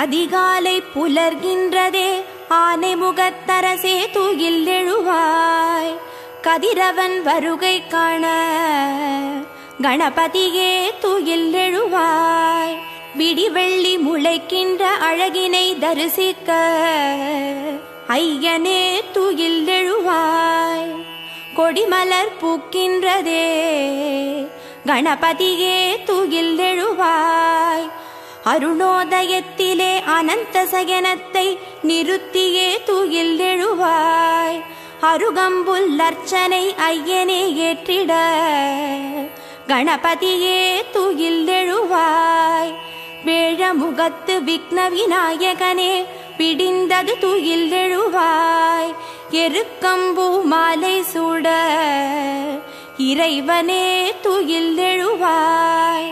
அதிகாலை புலர்கின்றதே ஆனை முகத்தரசே தூயில் எழுவாய். கதிரவன் வருகை காண கணபதியே தூயில் எழுவாய். விடிவெள்ளி முளைக்கின்ற அழகினை தரிசிக்க ஐயனே தூயில் எழுவாய். கொடிமலர் பூக்கின்றதே கணபதியே தூயில் எழுவாய். அருணோதயத்திலே அனந்த சயனத்தை நிறுத்தியே தூயில் எழுவாய். அருகம்புல் அர்ச்சனை ஐயனே ஏற்றிட கணபதியே தூயில் எழுவாய். வேழமுகத்து விக்ன விநாயகனே பிடிந்தது தூயில் எழுவாய். எருக்கம்பூ மாலை சூட இறைவனே தூயில் எழுவாய்.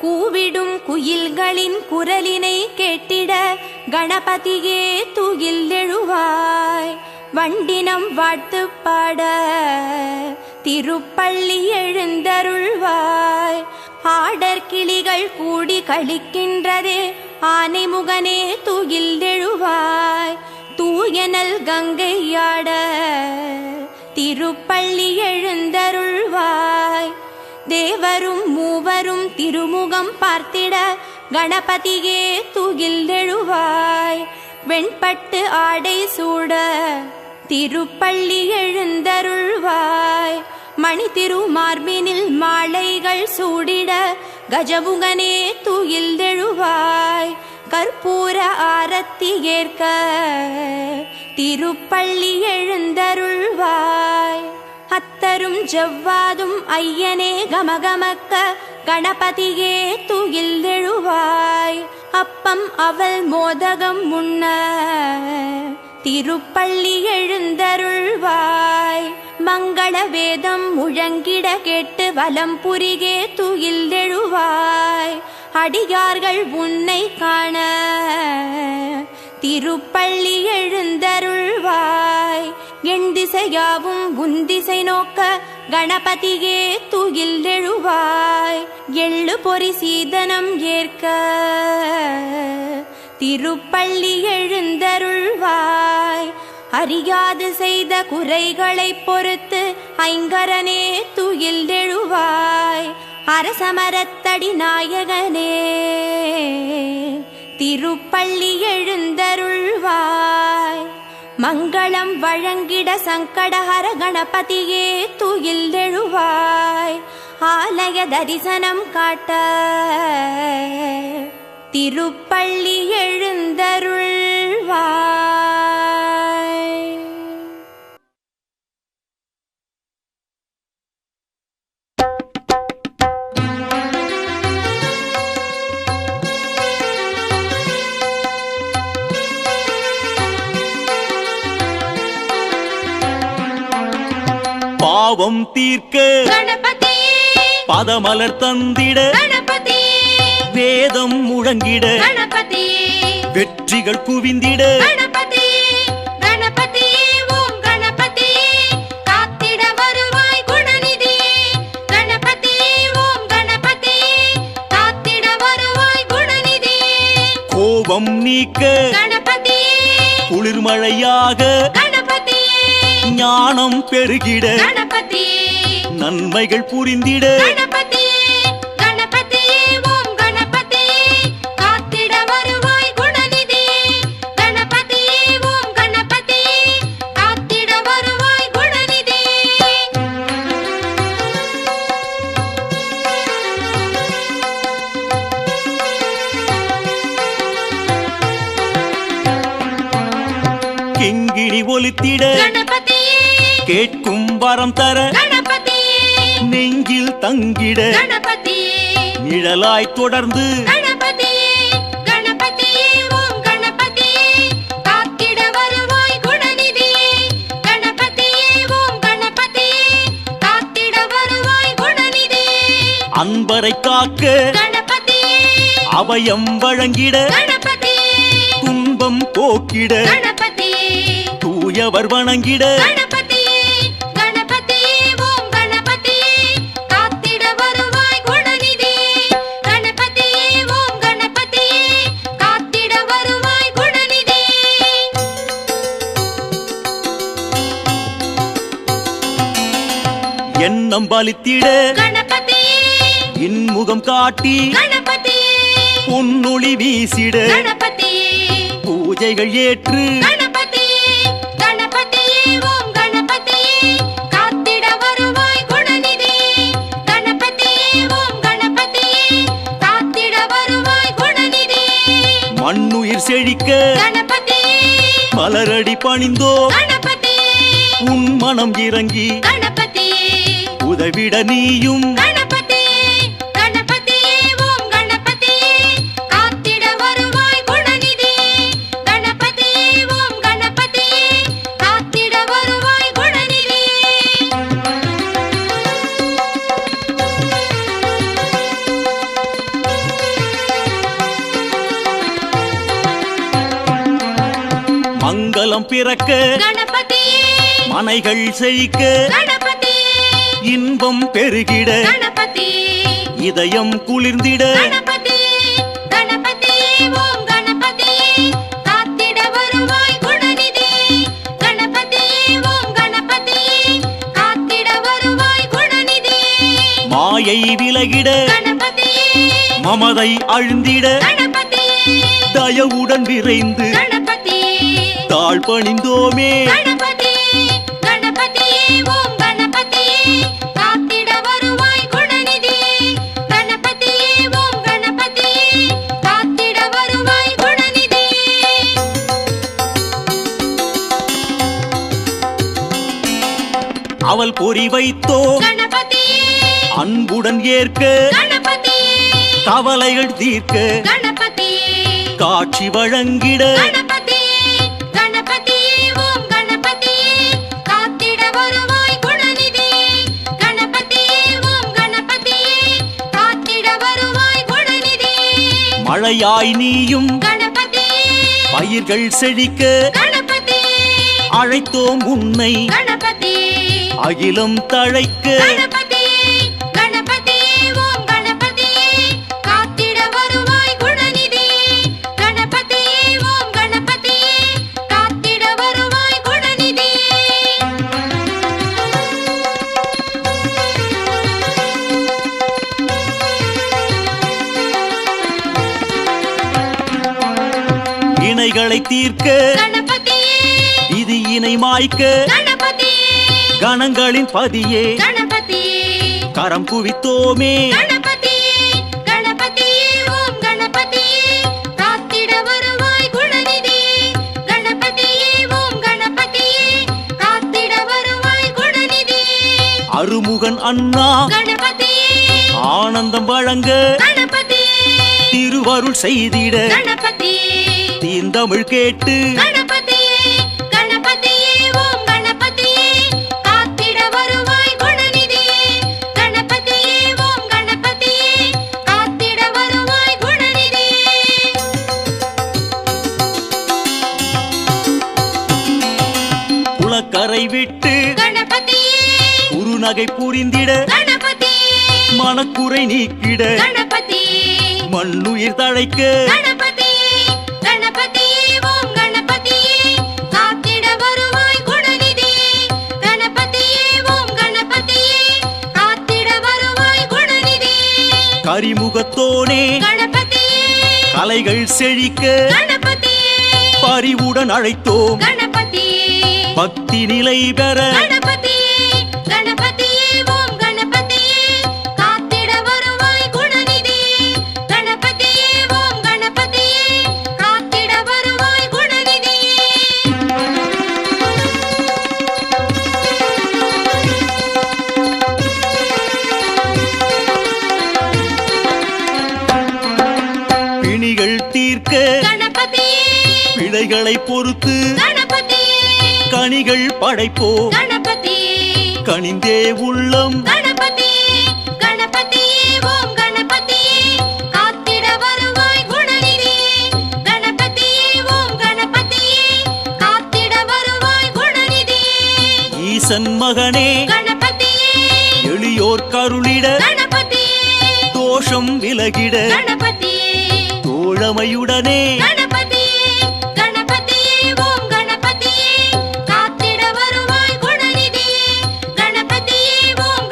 கூவிடும் குயில்களின் குரலினை கேட்டிட கணபதியே தூயில் எழுவாய். வண்டினம் வாழ்த்து பாட திருப்பள்ளி எழுந்தருள்வாய். ஆடர் கிளிகள் கூடி கழிக்கின்றதே ஆனைமுகனே தூயில் எழுவாய். தூயனல் கங்கையாட திருப்பள்ளி எழுந்தருள்வாய். தேவரும் மூவரும் திருமுகம் பார்த்திட கணபதியே தூயில் எழுவாய். வெண்பட்டு ஆடை சூட திருப்பள்ளி எழுந்தருள்வாய். மணி திருமார்பினில் மாலைகள் சூடிட கஜமுகனே தூயில் எழுவாய். கற்பூர ஆரத்தி ஏற்க திருப்பள்ளி எழுந்தருள்வாய். அத்தரும் ஜவ்வாதும் ஐயனே கமகமக்க கணபதியே தூயில் எழுவாய். அப்பம் அவள் மோதகம் முன்ன திருப்பள்ளி எழுந்தருள்வாய். மங்கள வேதம் முழங்கிட கேட்டு வலம் புரிகே தூயில் எழுவாய். அடியார்கள் உன்னை காண திருப்பள்ளி எழுந்தருள்வாய். என் திசையாவும் உன் திசை நோக்க கணபதியே தூயில் எழுவாய். எள்ளு பொறி சீதனம் ஏற்க திருப்பள்ளி எழுந்தருள்வாய். அறியாது செய்த குறைகளை பொறுத்து ஐங்கரனே தூயில் எழுவாய். அரசமரத்தடி நாயகனே திருப்பள்ளி எழுந்தருள்வாய். மங்களம் வழங்கிட சங்கடஹர கணபதியே தூயில் எழுவாய். ஆலய தரிசனம் காட்ட திருப்பள்ளி எழுந்தருள்வாய். பாவம் தீர்க்க கணபதியே, பதமலர் தந்திட கணபதியே, வேதம் முழங்கிட கணபதியே, வெற்றிகள் குவிந்திட கணபதியே, கணபதியே, ஓம் கணபதியே, காத்திட வருவாய் குணநிதியே, கணபதியே, ஓம் கணபதியே, காத்திட வருவாய் குணநிதியே, கோபம் நீக்க கணபதியே, குளிர்மழையாக கணபதியே, ஞானம் பெருகிட கணபதியே, நன்மைகள் புரிந்திட கணபதியே, கணபதியே, ஓம் கணபதியே, காத்திட வருவாய் குணநிதியே, கணபதியே, ஓம் கணபதியே, காத்திட வருவாய் குணநிதியே. கிங்கிணி ஒலித்திட கணபதியே, கேட்கும் வரம் தர கணபதியே, நெஞ்சில் தங்கிட கணபதியே, நிழலாய் தொடர்ந்து கணபதியே, கணபதியே, ஓம் கணபதியே, காத்திட வருவாய் குணநிதியே, கணபதியே, ஓம் கணபதியே, காத்திட வருவாய் குணநிதியே, அன்பரை காக்க கணபதியே, அபயம் வழங்கிட கணபதியே, துன்பம் போக்கிட கணபதியே, தூயவர் வணங்கிட கணபதியே, கணபதியே, ஓம் கணபதியே, காத்திட வருவாய் குணநிதியே. எண்ணம் பலித்திட கணபதியே இன்முகம் காட்டி கணபதியே பொன்னொளி வீசிட கணபதியே பூஜைகள் ஏற்று கணபதியே கணபதியே ஓம் கணபதியே காத்திட வருவாய் குணநிதியே கணபதியே ஓம் கணபதியே காத்திட வருவாய் குணநிதியே மண்ணுயிர் செழிக்க கணபதியே மலரடி பணிந்தோ கணபதியே உன் மனம் இறங்கி கணபதியே உதவிட நீயும் கணபதியே கணபதியே ஓம் கணபதியே காத்திட வருவாய் குணநிதியே கணபதியே ஓம் கணபதியே காத்திட வருவாய் குணநிதியே மங்களம் பிறக்க கணபதியே மனைகள் செழிக்க கணபதியே இன்பம் பெருகிட கணபதியே இதயம் குளிர்ந்திட கணபதியே கணபதியே ஓம் கணபதியே காத்திட வருவாய் குணநிதியே கணபதியே ஓம் கணபதியே காத்திட வருவாய் குணநிதியே மாயை விலகிட கணபதியே மமதை அழுந்திட கணபதியே தயவுடன் விரைந்து கணபதியே தாழ் பணிந்தோமே கணபதியே கணபதியே ஓம் கணபதியே காத்திட வருவாய் குணநிதியே கணபதியே ஓம் கணபதியே காத்திட வருவாய் குணநிதியே அவள் பொறி வைத்தோ கணபதியே அன்புடன் ஏற்க கணபதியே கவலைகள் தீர்க்க கணபதியே காட்சி வழங்கிட கணபதியே கணபதியே ஓம் கணபதியே காத்திட வருவாய் குணநிதியே கணபதியே ஓம் கணபதியே காத்திட வருவாய் குணநிதியே மழையாய் நீயும் கணபதியே பயிர்கள் செழிக்க கணபதியே அழைத்தோம் உன்னை கணபதியே அகிலம் தழைக்க கணபதியே கணபதியே ஓம் கணபதியே காத்திட வருவாய் குணநிதியே கணபதியே ஓம் கணபதியே காத்திட வருவாய் குணநிதியே இணைகளை தீர்க்க கணபதியே விதியினை மாய்க்க கணபதியே கணங்களின் பதியே கணபதியே கரம் குவித்தோமே கணபதியே கணபதியே ஓம் கணபதியே காத்திட வருவாய் குணநிதியே கணபதியே ஓம் கணபதியே காத்திட வருவாய் குணநிதியே அருமுகன் அண்ணா கணபதியே ஆனந்தம் வழங்க கணபதியே திருவருள் செய்திட கணபதியே தீந்தமிழ் கேட்டு கணபதியே கணபதியே ஓம் கணபதியே காத்திட வருவாய் குணநிதியே கணபதியே ஓம் கணபதியே காத்திட வருவாய் குணநிதியே குளக்கரை விட்டு கணபதியே குறுநகை புரிந்திட கணபதியே மனக்குறை நீக்கிட கணபதியே மண்ணுயிர் தழைக்க கணபதியே கணபதியே ஓம் கணபதியே காத்திட வருவாய் குணநிதியே கணபதியே ஓம் கணபதியே காத்திட வருவாய் குணநிதியே கரிமுகத்தோனே கணபதியே கலைகள் செழிக்க கணபதியே பரிவுடன் அழைத்தோம் கணபதியே பக்தி நிலை பெற கணபதியே கணபதியே ஓம் கணபதியே காத்திட வருவாய் குணநிதியே கணபதியே ஓம் கணபதியே காத்திட வருவாய் குணநிதியே பிணிகள் தீர்க்க கணபதியே பிழைகளை பொறுத்து கணபதியே கனிகள் படைப்போ கணபதியே கனிந்தே உள்ளம் கணபதியே கணபதியே ஓம் கணபதியே காத்திட வருவாய் குணநிதியே கணபதியே ஓம் கணபதியே காத்திட வருவாய் குணநிதியே ஈசன் மகனே கணபதியே எளியோர் கருளிட கணபதியே தோஷம் விலகிட கணபதியே தோழமையுடனே கணபதியே கணபதியே ஓம் கணபதியே காத்திட வருவாய் குணநிதியே கணபதியே ஓம்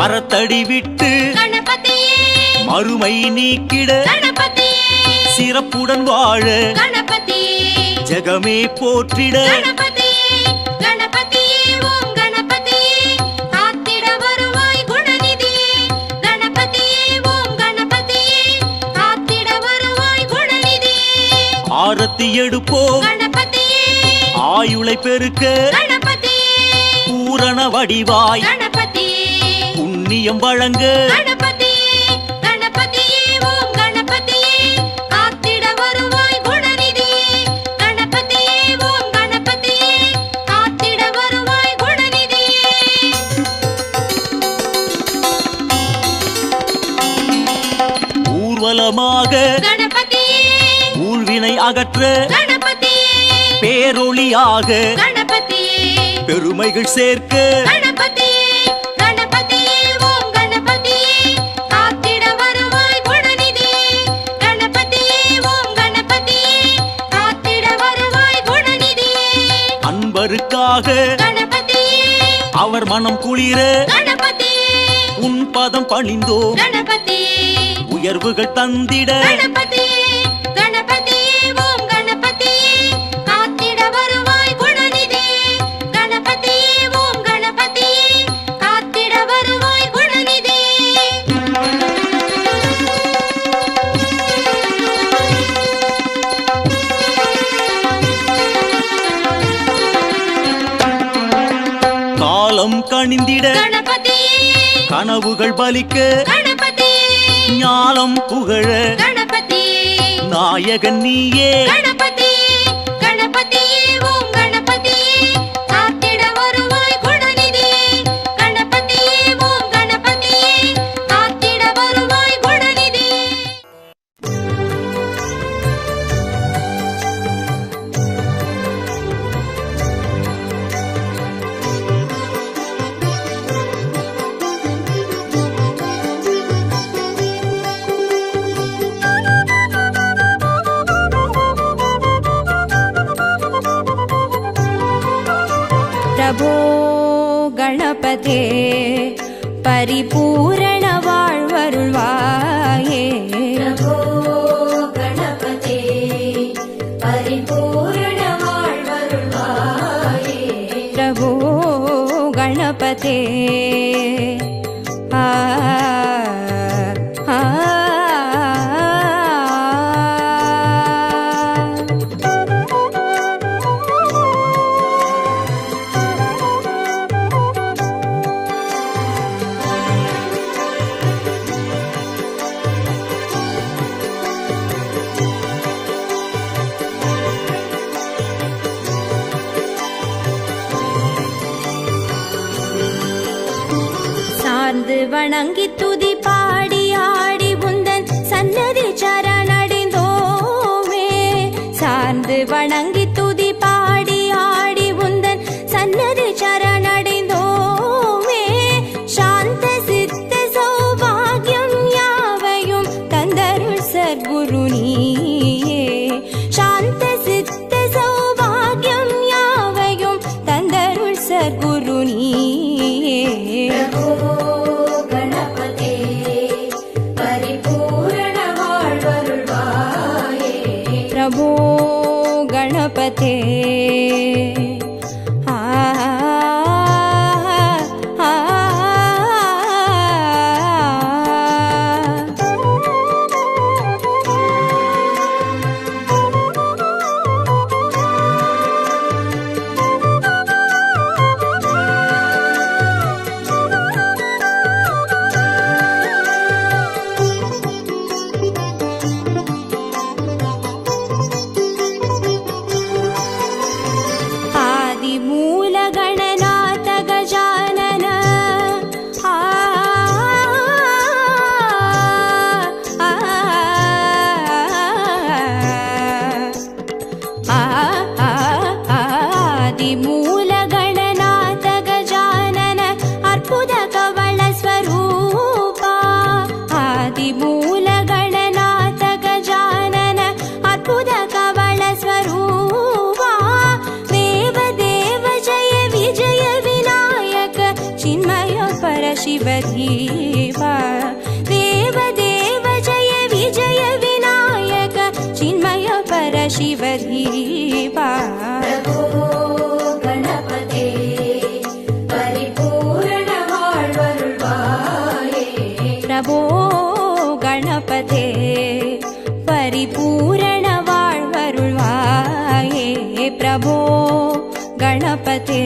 மரத்தடி விட்டு கணபதியே மறுமை நீக்கிட கணபதியே சிறப்புடன் வாழ கணபதியே ஜெகமே போற்றிட கணபதியே கணபதியே ஓம் கணபதியே காத்திட வருவாய் குணநிதியே கணபதியே ஓம் கணபதியே காத்திட வருவாய் குணநிதியே ஆரத்தி எடுப்போம் கணபதியே ஆயுளை பெருக்க கணபதியே பூரண வடிவாய் கணபதியே புண்ணியம் வழங்க கணபதியே கணபதியே ஓம் கணபதியே காத்திட வருவாய் குணநிதியே கணபதியே ஓம் கணபதியே காத்திட வருவாய் குணநிதியே ஊர்வலமாக கணபதியே ஊழ்வினை அகற்ற கணபதியே பேரொளியாக கணபதியே பெருமைகள் சேர்க்க கணபதியே கணபதியே ஓம் கணபதியே காத்திட வருவாய் குணநிதியே கணபதியே ஓம் கணபதியே காத்திட வருவாய் குணநிதியே அன்பருக்காக கணபதியே அவர் மனம் குளிர கணபதியே உன் பதம் பணிந்தோ கணபதியே உயர்வுகள் தந்திட கணபதியே கணபதியே ஓம் கணபதியே காத்திட வருவாய் குணநிதியே கணபதியே ஓம் கணபதியே காத்திட வருவாய் குணநிதியே காலம் கணிந்திட கணபதியே கனவுகள் பலிக்க கணபதியே ஞானம் புகழ கணபதியே நாயகன் நீயே கணபதியே கணபதியே ஓம் கணபதியே காத்திட வருவாய் குணநிதியே கணபதியே ஓம் கணபதியே காத்திட வருவாய் குணநிதியே प्रभो गणपते परिपूर्ण வாழ்வருள்வாயே प्रभो गणपते परिपूर्ण வாழ்வருள்வாயே प्रभो गणपते आ आ சார்ந்து வணங்கி துதி பாடி ஆடி உந்தன் சன்னதி சரணடைந்தோமே சார்ந்து வணங்கி துதி பாடி ஆடி உந்தன் சன்னதி சரணடைந்தோமே சாந்த சித்த சௌபாகியம் யாவையும் தந்தருள் சத்குரு நீயே சாந்த சித்த சௌபாகியம் யாவையும் தந்தருள் சத்குரு நீயே प्रभो गणपते परिपूर्ण வாழ்வருள்வாயே प्रभो गणपते आ आ आदिमूलगणनाथ गजानन आ आ आदिमूलगणनाथ गजानन अर्पुद कवल स्वरूपा आदिमूलगणनाथ गजानन अर्पुद कवल स्वरूपा देव देव जय विजय विनायक चिन्मय पर परशिवधीवा देवदेव जय विजय विनायक चिन्मय परशिवधीवा प्रभो गणपते परिपूर्ण வாழ்வருள்வாயே प्रभो गणपते परिपूर्ण வாழ்வருள்வாயே प्रभो गणपते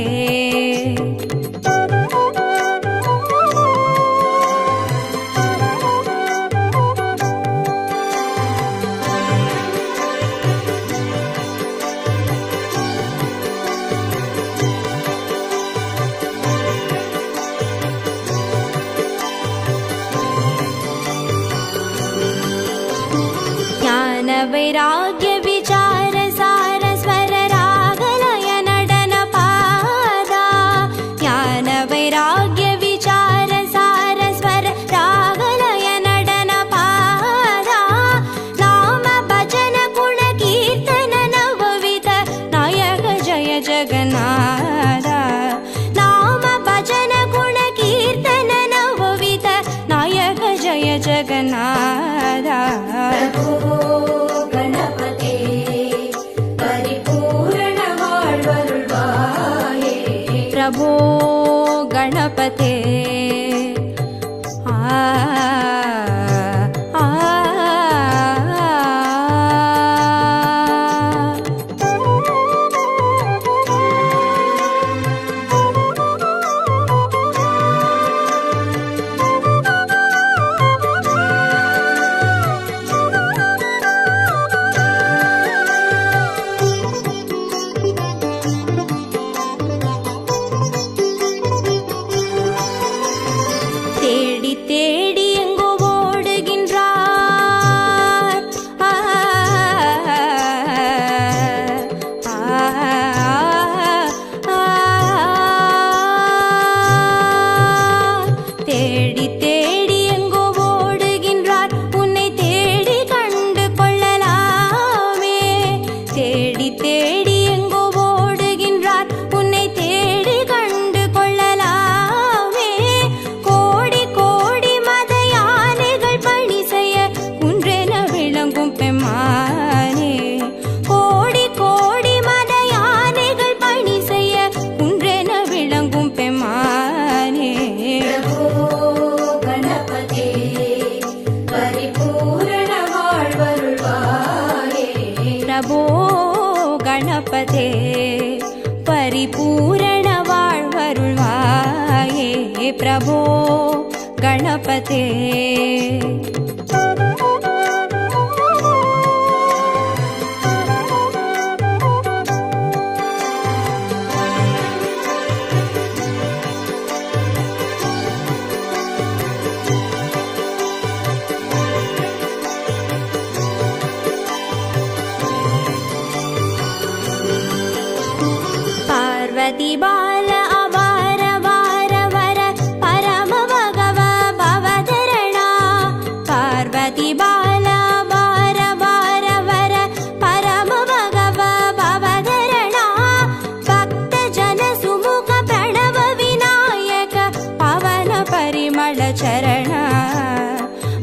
वैराग्य विचार सार स्वर रागलय नडन पादा ज्ञान वैराग्य विचार सार स्वर रागलय नडन पादा नाम भजन गुण कीर्तन नवविध नायक जय जगन्नाथ नाम भजन गुण कीर्तन नवविध नायक जय जगन्नाथ प्रभो गणपते परिपूर्ण வாழ்வருள்வாயே प्रभो गणपते தேடி தேடி எங்கோ ஓடுகின்றார் தேடி தேடி எங்கோ ஓடுகின்றார் உன்னை தேடி கண்டு கொள்ளலாமே தேடி தேடி எங்கோ ஓடுகின்றார் உன்னை தேடி கண்டு கொள்ளலாமே கோடி கோடி மத யானைகள் பணி செய்ய குன்றென விளங்கும் பெம்மானே கோடி கோடி மத யானைகள் பணி செய்ய குன்றென விளங்கும் பெம்மானே प्रभो गणपते परिपूर्ण வாழ்வருள்வாயே प्रभो गणपते परिपूर्ण வாழ்வருள்வாயே प्रभो गणपते पार्वती बाल अवार वार वर परम भगव भवधरणा पार्वती बाल अवार वार वर परम भगव भवधरणा भक्त जन सुमुख प्रणव विनायक पवन परिमळ चरण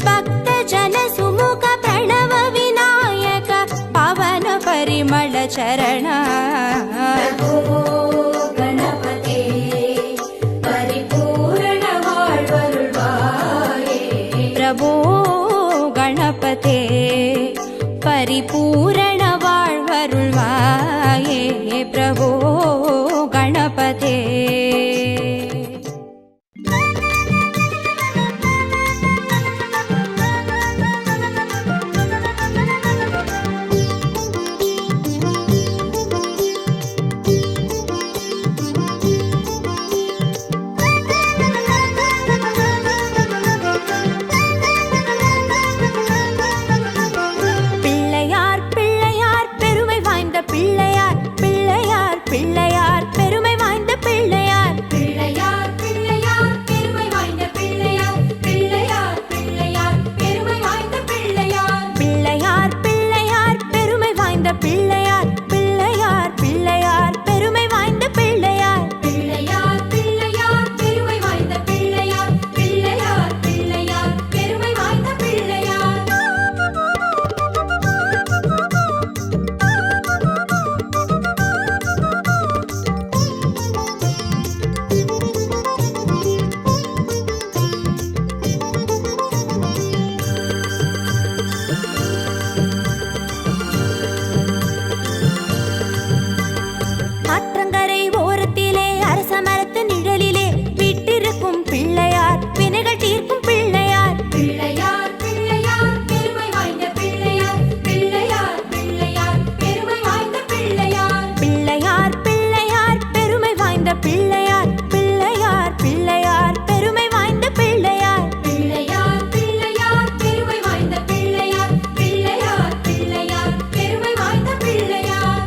भक्त जन सुमुख प्रणव विनायक पवन परिमळ चरण प्रभो गणपते परिपूर्ण வாழ்வருள்வாயே प्रभो गणपते परिपूर्ण வாழ்வருள்வாயே प्रभो गणपते பிள்ளையார் வினைகள் தீர்க்கும் பிள்ளையார் பிள்ளையார் பிள்ளையார் பெருமை வாய்ந்த பிள்ளையார் பிள்ளையார் பிள்ளையார் பெருமை வாய்ந்த பிள்ளையார் பிள்ளையார் பிள்ளையார் பெருமை வாய்ந்த பிள்ளையார் பிள்ளையார் பிள்ளையார் பெருமை வாய்ந்த பிள்ளையார் பிள்ளையார் பிள்ளையார் பெருமை வாய்ந்த பிள்ளையார் பிள்ளையார் பிள்ளையார் பெருமை வாய்ந்த பிள்ளையார்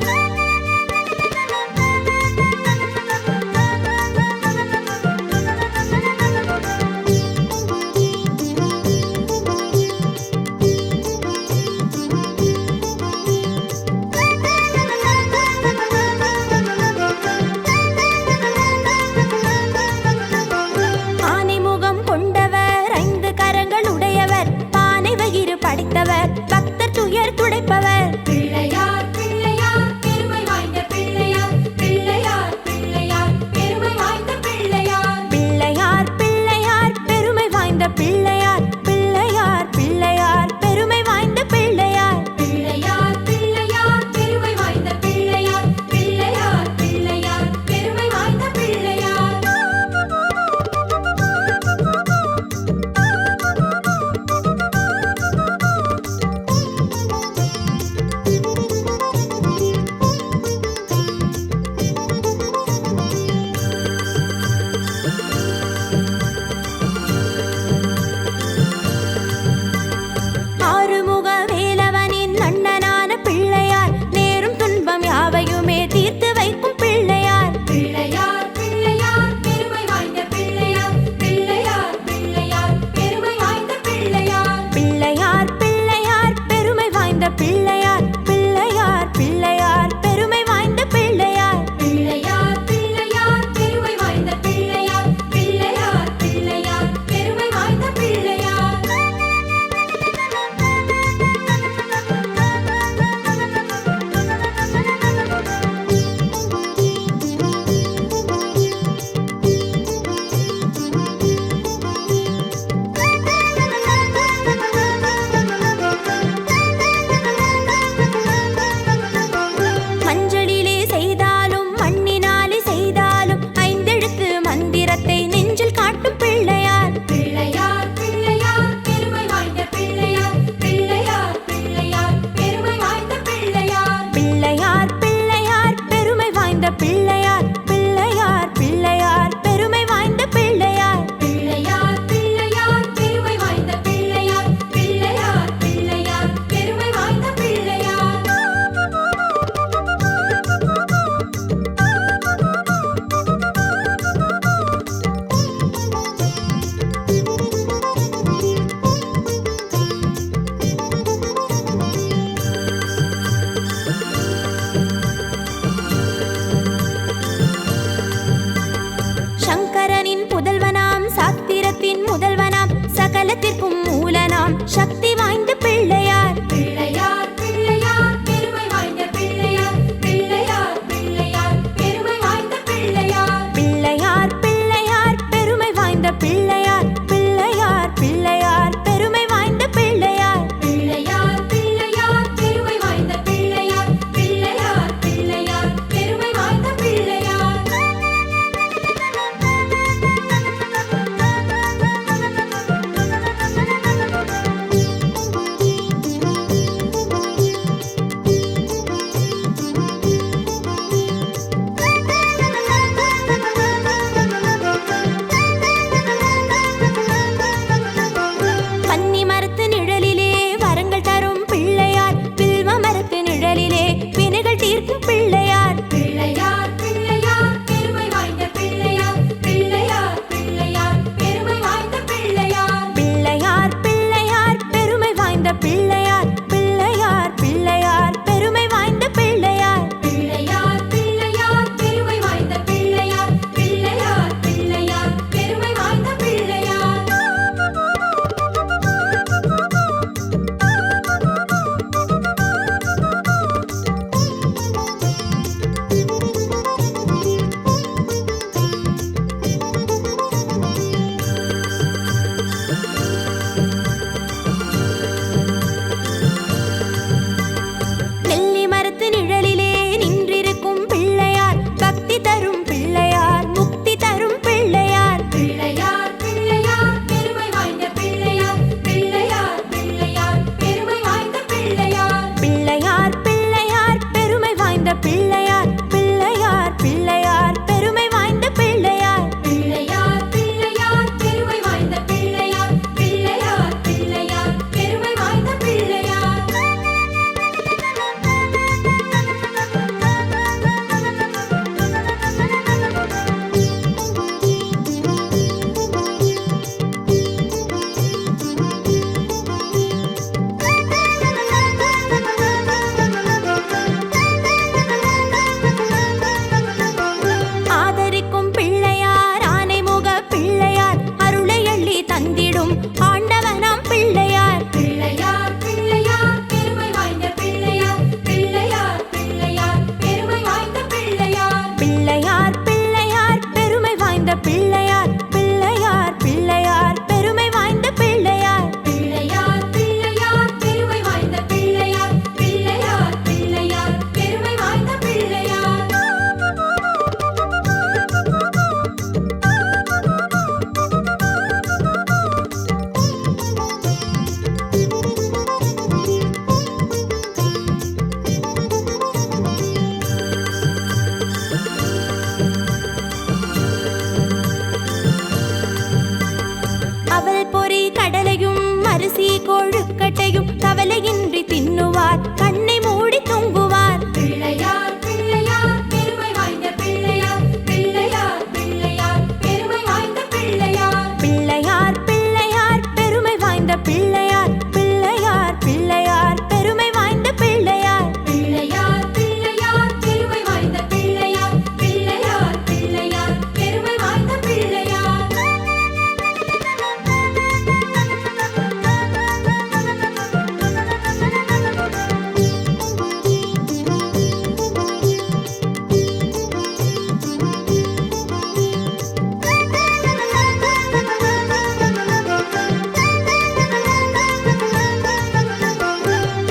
அவல் பொறி கடலையும் அரிசி கொழுக்கட்டையும் கவலையின்றி தின்னுவார், கண்ணை மூடி தூங்குவார். பிள்ளையார் பிள்ளையார் பெருமை வாய்ந்த பிள்ளையார், பிள்ளையார் பிள்ளையார் பெருமை வாய்ந்த பிள்ளையார். பிள்ளையார் பிள்ளையார் பெருமை வாய்ந்த பிள்ளையார், பிள்ளையார் பிள்ளையார் பெருமை வாய்ந்த பிள்ளையார். பிள்ளையார் பிள்ளையார் பெருமை வாய்ந்த பிள்ளையார், பிள்ளையார் பிள்ளையார் பெருமை வாய்ந்த பிள்ளையார்.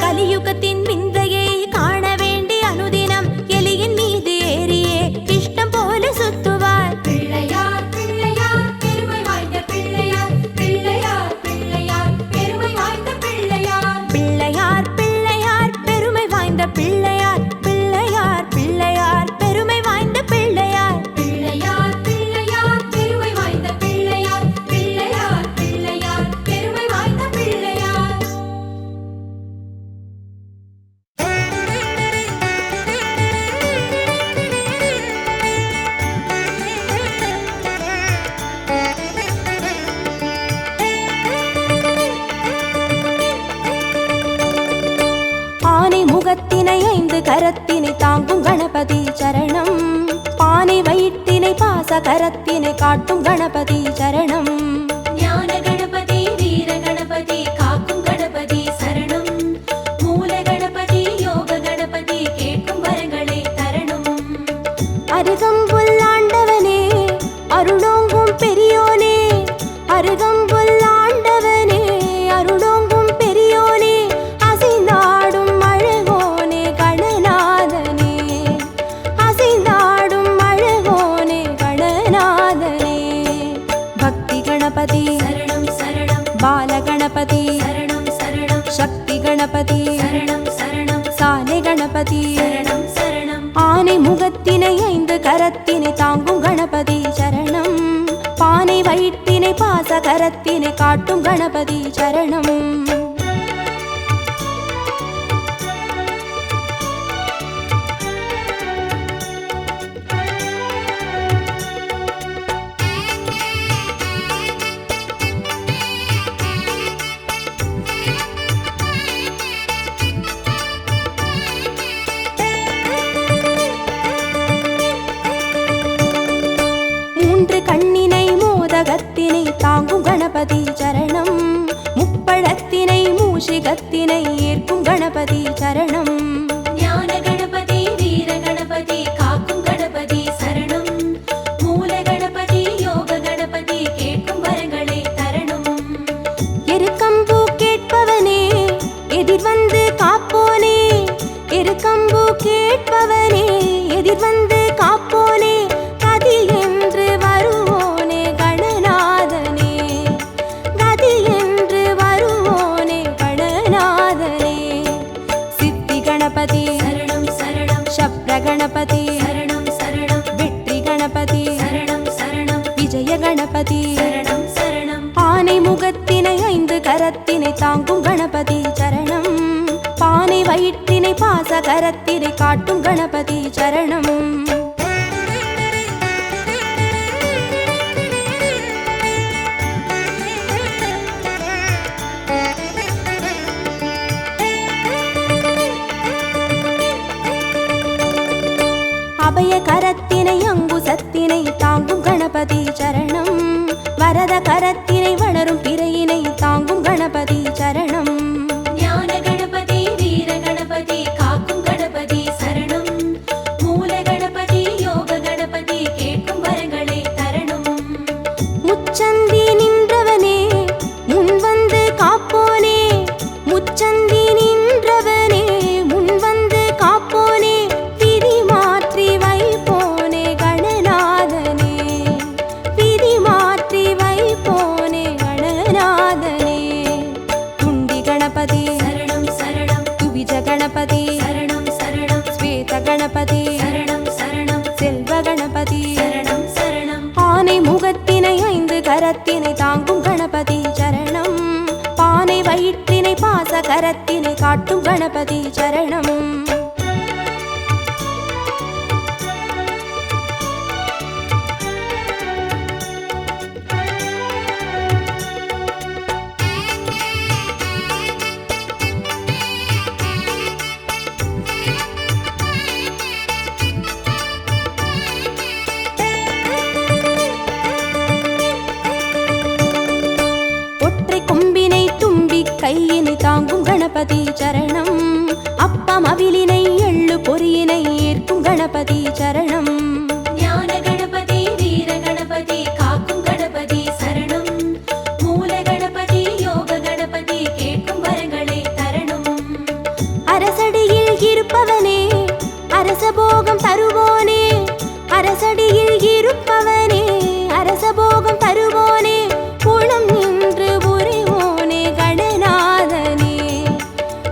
கலியுகத்தின் விந்தையை காண வேண்டி அனுதினம் எலியின் மீது ஏறியே இஷ்டம் போல சுத்துவார். பிள்ளையார் பிள்ளையார் பெருமை வாய்ந்த பிள்ளையார், பிள்ளையார் பிள்ளையார் பெருமை வாய்ந்த பிள்ளையார். பிள்ளையார் பிள்ளையார் பெருமை வாய்ந்த பிள்ளையார், பிள்ளையார் பிள்ளையார் பெருமை வாய்ந்த பிள்ளையார். பிள்ளையார் பிள்ளையார் பெருமை வாய்ந்த பிள்ளையார், பிள்ளையார் பிள்ளையார் பெருமை வாய்ந்த பிள்ளையார். ஆனை முகத்தினை 5 கரத்தினை தாங்கும் கணபதி சரணம், பானை வயிற்றினை பாச கரத்தினை காட்டும் கணபதி சரணம். ஞான கணபதி வீர கணபதி காக்கும் கணபதி சரணம், மூல கணபதி யோக கணபதி கேட்கும் வரங்களை தரணும். அருகம்புல் ஆண்டவனே அருளோங்கும் பெரியோனே, அருகம்புல் ஆண்டவனே அருளோங்கும் பெரியோனே, அசைந்தாடும் அழகோனே கணநாதனே, அசைந்தாடும் அழகோனே கணநாதனே. பக்தி கணபதி சரணம் சரணம் பால கணபதி சரணம் சரணம் சக்தி கணபதி சரணம் சரணம் சாலை கணபதி. சரணம் சரணம் ஆனை முகத்தினை 5 கரத்தினை தாங்கும் கணபதி சரணம், பானை வயிற்றினை பாச கரத்தினை காட்டும் கணபதி சரணம். மூன்று கண்ணினை மோதகத்தினை தாங்கும் கணபதி சரணம், முப்பழத்தினை மூஷிகத்தினை ஏற்கும் கணபதி சரணம். ஞான கணபதி வீர கணபதி காக்கும் கணபதி சரணம், மூல கணபதி யோக கணபதி கேட்கும் வரங்களை தரணும். எருக்கம்பூ கேட்பவனே எதிர் வந்து காப்போனே, எருக்கம்பூ கேட்பவனே எதிர் வந்து காப்போனே, கதி என்று வருவோனே கணநாதனே, கதி என்று வருவோனே கணநாதனே. சித்தி கணபதி சரணம் சரணம் சப்ர கணபதி சரணம் சரணம் வெற்றி கணபதி சரணம் சரணம் விஜய கணபதி. சரணம் சரணம் ஆனை முகத்தினை 5 கரத்தினை தாங்கும் கணபதி சரணம், பானை வயிற்றினை பாச கரத்தினை காட்டும் கணபதி சரணம். அபய கரத்தினை அங்குசத்தினை தாங்கும் கணபதி சரணம், வரத கரத்தினை வளரும் பிறையினை தாங்கும் கணபதி சரணம். ஞான கணபதி வீர கணபதி காக்கும் கணபதி சரணம், மூல கணபதி யோக கணபதி கேட்கும் வரங்களை தரணும். முச்சந்தி நின்றவனே முன் வந்து காப்போனே, முச்சந்தி நின்றவனே முன் வந்து காப்போனே, விதி மாற்றி வைப்போனே கணநாதனே, விதி மாற்றி வைப்போனே கணநாதனே. துண்டி கணபதி சரணம் சரணம் துவிஜ கணபதி சரணம் சரணம் ஸ்வேத கணபதி சரணம் சரணம் செல்வ கணபதி. சரணம் சரணம் ஆனை முகத்தினை 5 கரத்தினை தாங்கும் கணபதி கரத்தினை காட்டும் கணபதி சரணம். கையினை தாங்கும் கணபதி சரணம். அப்பம் அவிலினை எள்ளு பொறியினை ஏற்கும் கணபதி சரணம். ஞான கணபதி வீர கணபதி காக்கும் கணபதி சரணம். மூல கணபதி யோக கணபதி கேட்கும் வரங்களை தரணும். அரசடியில் இருப்பவனே அரசபோகம் தருவோனே, அரசடியில் இருப்பவனே அரசபோகம் தருவோனே, புலம் நின்று புரிவோனே கணநாதனே,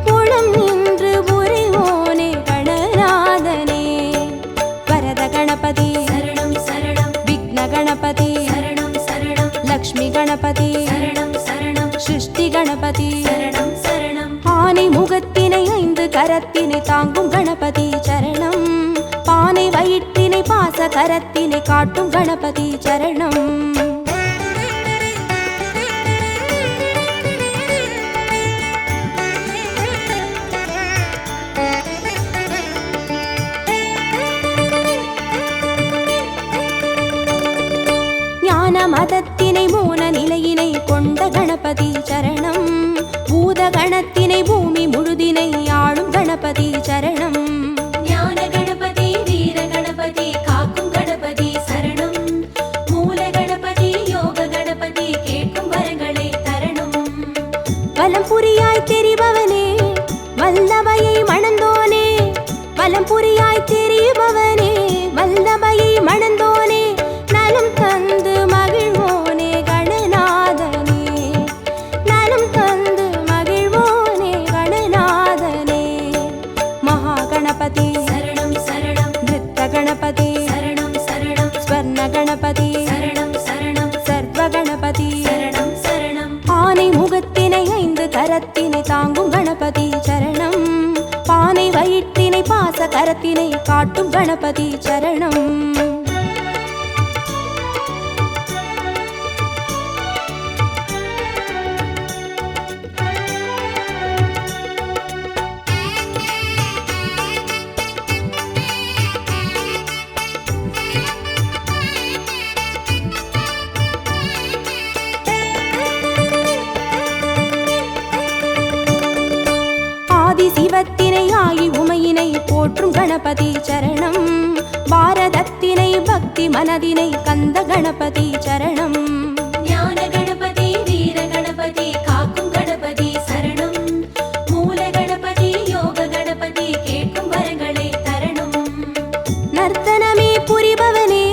புலம் நின்று புரிவோனே கணநாதனே. வரத கணபதி சரணம் சரணம். விக்ன கணபதி சரணம் சரணம். லக்ஷ்மி கணபதி சரணம் சரணம். சிருஷ்டி கணபதி சரணம் சரணம். ஆனை முகத்தினை 5 கரத்தினை தாங்கும் கணபதி சரணம். பானை வயிற்றினை பாச கரத்தினை காட்டும் கணபதி சரணம். ஞான மதத்தினை மூன நிலையினை கொண்ட கணபதி சரணம். பூத கணத்தினை பூமி முழுதினை ஆளும் கணபதி சரணம். ஞான கணபதி வீர கணபதி காக்கும் கணபதி சரணம். மூல கணபதி யோக கணபதி கேட்கும் வரங்களை தரணும். வலம் புரியாய் தெரிபவனே வல்லபையை மணந்தோனே, வலம் புரியாய் தெரிபவனே வல்லபையை மணந்தோனே, நலம் தந்து மகிழ்வோனே கணநாதனே, நலம் தந்து மகிழ்வோனே கணநாதனே. மகா கணபதி சரணம் சரணம். நிருத்த கணபதி சரணம் சரணம். ஸ்வர்ண கணபதி சரணம் சரணம். சர்வ கணபதி சரணம் சரணம். ஆனை முகத்தினை 5 கரத்தினை தாங்கும் கணபதி சரணம். பானை வயிற்றினை பாச கரத்தினை காட்டும் கணபதி சரணம். ஆதி சிவத்தினை ஆகி உமையினை போற்றும் கணபதி சரணம். பாரதத்தினை பக்தி மனதினை கந்த கணபதி சரணம். ஞான கணபதி வீர கணபதி காக்கும் கணபதி சரணம். மூல கணபதி யோக கணபதி கேட்கும் வரங்களை தரணும். நர்த்தனமே புரிபவனே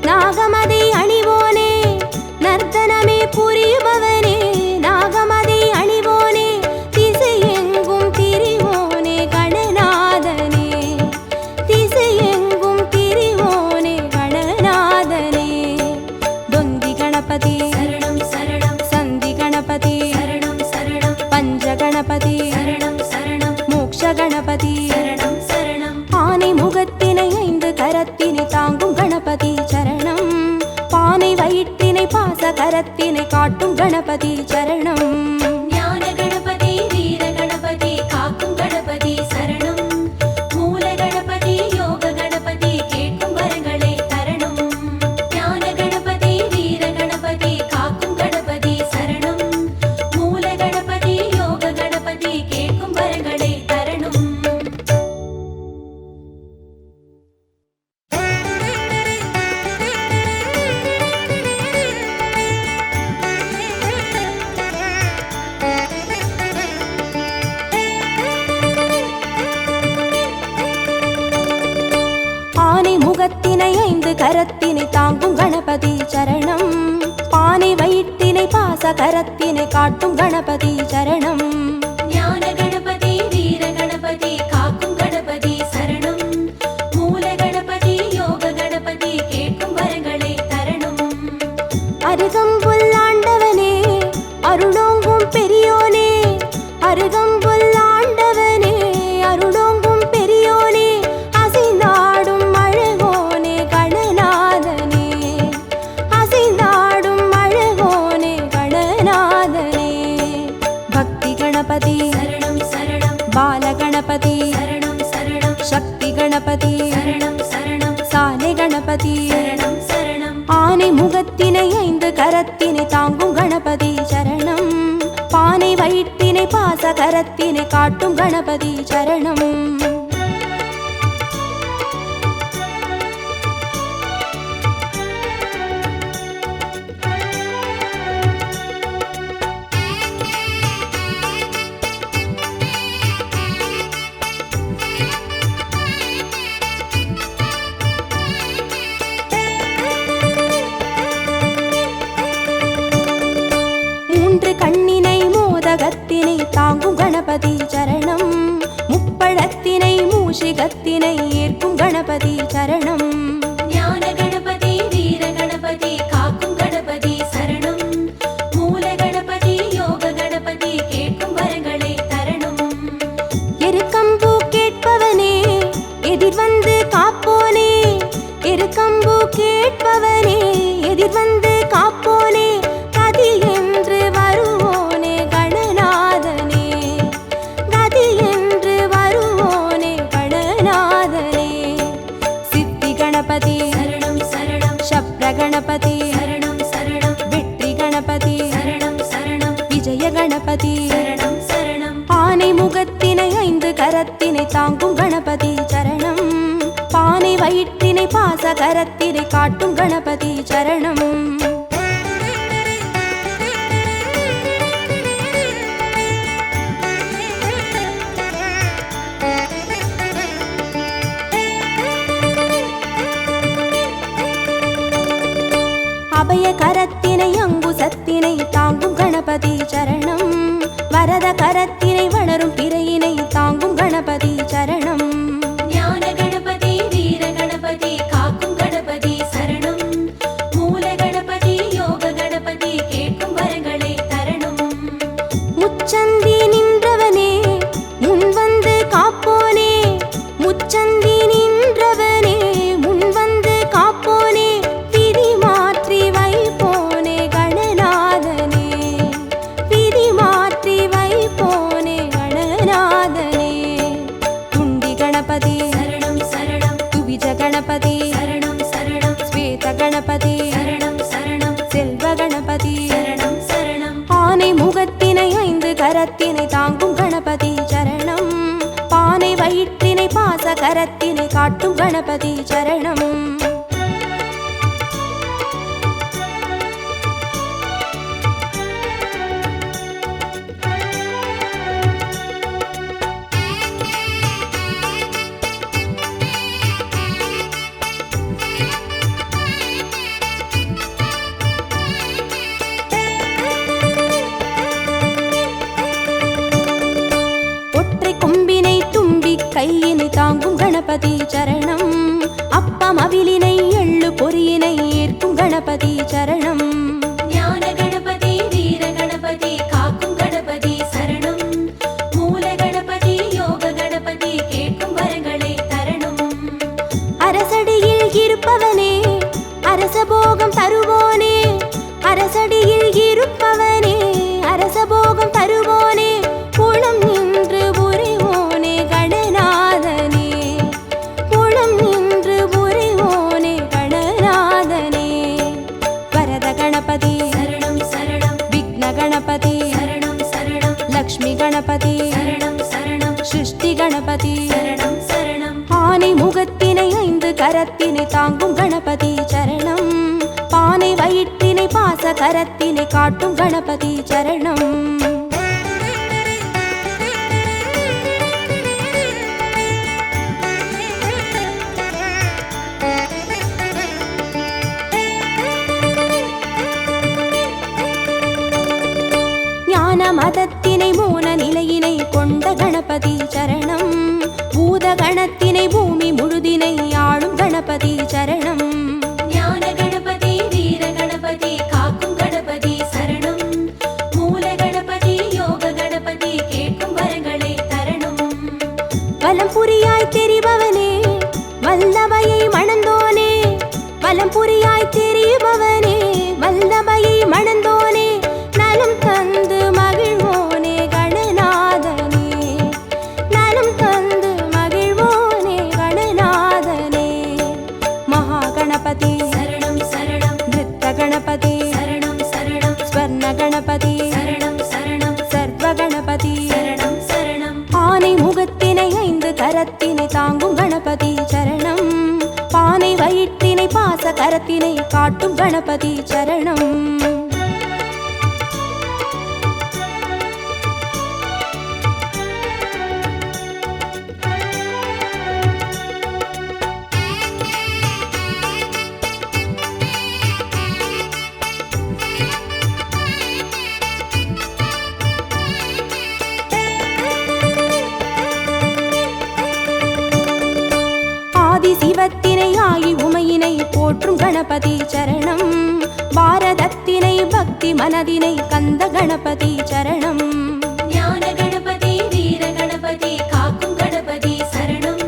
நாகமதை அணிவோனே, நர்த்தனமே புரிபவனே நாகமதை அணிவோனே, திசையெங்கும் திரிவோனே கணநாதனே, திசையெங்கும் திரிவோனே கணநாதனே. தொந்தி கணபதி சரணம் சரணம். சந்தி கணபதி சரணம் சரணம். பஞ்ச கணபதி சரணம் சரணம். மோக்ஷ கணபதி சரணம் சரணம். ஆனை முகத்தினை 5 கரத்தினை தாங்கும் கணபதி சரணம். பானை வயிற்றினை பாச கரத்தினை காட்டும் கணபதி சரணம். ஞான கணபதி வீர கணபதி காக்கும் கணபதி சரணம். மூல கணபதி யோக கணபதி கேட்கும் வரங்களை தரணும். ஞான கணபதி வீர கணபதி காக்கும் கணபதி சரணம். மூல கணபதி யோக கணபதி கேட்கும் வரங்களை தரணும். ஆனை முகத்தினை 5 கரத்தினை தாங்கும் கணபதி சரணம். பானை வயிற்றினை பாச கரத்தினை காட்டும் கணபதி சரணம். ஞான கணபதி வீர கணபதி காக்கும் கணபதி சரணம். மூல கணபதி யோக கணபதி கேட்கும் வரங்களை தரணும். அருகம்புல் ஆண்டவனே அருளோங்கும் பெரியோனே, அருகம்புல் ஆண்டவனே அருளோங்கும் பெரியோனே அசைந்தாடும் அழகோனே கணநாதனே அசைந்தாடும் அழகோனே கணநாதனே பக்தி கணபதி சரணம் சரணம் பால கணபதி சரணம் சரணம் சக்தி கணபதி சரணம் சரணம் சாலை கணபதி சரணம் சரணம் ஆனை முகத்தினை 5 கரத்தினை தாங்கும் கணபதி சரணம் பானை வயிற்றினை பாச கரத்தினை காட்டும் கணபதி சரணம் கண்ணினை மோதகத்தினை தாங்கும் கணபதி சரணம் முப்பழத்தினை மூஷிகத்தினை ஏற்கும் கணபதி சரணம் ஞான கணபதி வீர கணபதி காக்கும் கணபதி சரணம் மூல கணபதி யோக கணபதி கேட்கும் வரங்களை தரணும் எருக்கம்பூ கேட்பவனே எதிர் வந்து காப்போனே எருக்கம்பூ கேட்பவனே எதிர் வந்து காப்போனே கதி என்று வருவோனே கணநாதனே கதி என்று வருவோனே கணநாதனே சித்தி கணபதி சரணம் சரணம் சப்ர கணபதி சரணம் சரணம் வெற்றி கணபதி சரணம் சரணம் விஜய கணபதி சரணம் சரணம் ஆனை முகத்தினை 5 கரத்தினை தாங்கும் கணபதி சரணம் பானை வயிற்றினை பாச கரத்தினை காட்டும் கணபதி சரணம் அபய கரத்தினை அங்குசத்தினை தாங்கும் கணபதி சரணம் வரத கரத்தினை வளரும் பிறையினை தாங்கும் கணபதி சரணம் ஞான கணபதி வீர கணபதி காக்கும் கணபதி சரணம் மூல கணபதி யோக கணபதி கேட்கும் வரங்களை தரணும் முச்சந்தி நின்றவனே முன் வந்து காப்போனே முச்சந்தி நின்றவனே முன் வந்து காப்போனே விதி மாற்றி வைப்போனே கணநாதனே விதி மாற்றி வைப்போனே கணநாதனே துண்டி கணபதி சரணம் சரணம் துவிஜ கணபதி சரணம் சரணம் ஸ்வேத கணபதி சரணம் சரணம் செல்வ கணபதி சரணம் சரணம் ஆனை முகத்தினை 5 கரத்தினை தாங்கும் கணபதி சரணம் பானை வயிற்றினை பாச கரத்தினை காட்டும் கணபதி சரணம் ஒற்றை கொம்பினை தும்பி கையினை தாங்கும் கணபதி சரணம் அப்பம் அவிலினை எள்ளு பொறியினை ஏற்கும் கணபதி சரணம் ஞான கணபதி வீர கணபதி காக்கும் கணபதி சரணம் மூல கணபதி யோக கணபதி கேட்கும் வரங்களை தரணும் அரசடியில் இருப்பவனே அரசபோகம் தருவோனே அரசடியில் இருப்பவனே அரசபோகம் தருவோனே புலம் நின்று புரிவோனே கணநாதனே புலம் நின்று புரிவோனே கணநாதனே வரத கணபதி சரணம் சரணம் விக்ன கணபதி சரணம் சரணம் லக்ஷ்மி கணபதி சரணம் சரணம் சிருஷ்டி கணபதி சரணம் சரணம் ஆனை முகத்தினை 5 கரத்தினை தாங்கும் கணபதி சரணம் பானை வயிற்றினை பாச கரத்தினை காட்டும் கணபதி சரணம் ஞான மதத்தினை மோன நிலையினை கொண்ட கணபதி சரணம் பூத கணத்தினை பூமி முழுதினை ஆளும் கணபதி சரணம் ஞான கணபதி வீர கணபதி காக்கும் கணபதி சரணம் மூல கணபதி யோக கணபதி கேட்கும் வலம் புரியாய் திரிபவனே வல்லமையை மணந்தோனே நலம் தந்து மகிழ்வோனே கணநாதனே நலம் தந்து மகிழ்வோனே கணநாதனே மகா கணபதி சரணம் சரணம் நிருத்த கணபதி சரணம் சரணம் ஸ்வர்ண கணபதி சரணம் சரணம் சர்வ கணபதி சரணம் சரணம் ஆனை முகத்தினை 5 கரத்தினை தாங்கும் கணபதி சரணம் பானை வயிற்றினை பாச கரத்தினை காட்டும் கணபதி சரணம் ஆதி சிவத்தினை ஆகி உமையினை போற்றும் கணபதி சரணம் பாரதத்தினை பக்தி மனதினை கந்த கணபதி சரணம் ஞான கணபதி வீர கணபதி காக்கும் கணபதி சரணம்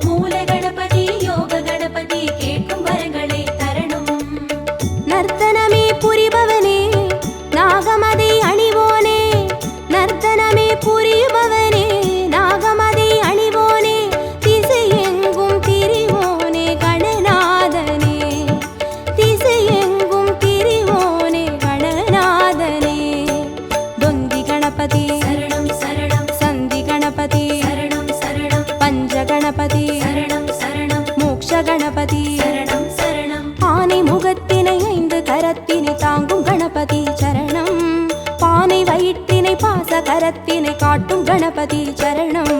மூல கணபதி யோக கணபதி கேட்கும் வரங்களை தரணும் நர்த்தனமே புரிபவனே நாகமதை அணிவோனே நர்த்தனமே புரிபவனே நாகமதை அணிவோனே திசையெங்கும் திரிவோனே கணநாதனே திசையெங்கும் திரிவோனே கணநாதனே தொந்தி கணபதி சரணம் சரணம் சந்தி கணபதி சரணம் சரணம் பஞ்ச கணபதி சரணம் சரணம் மோக்ஷ கணபதி சரணம் சரணம் ஆனை முகத்தினை 5 கரத்தினை தாங்கும் கணபதி சரணம் பானை வயிற்றினை பாச கரத்தினை காட்டும் கணபதி சரணம்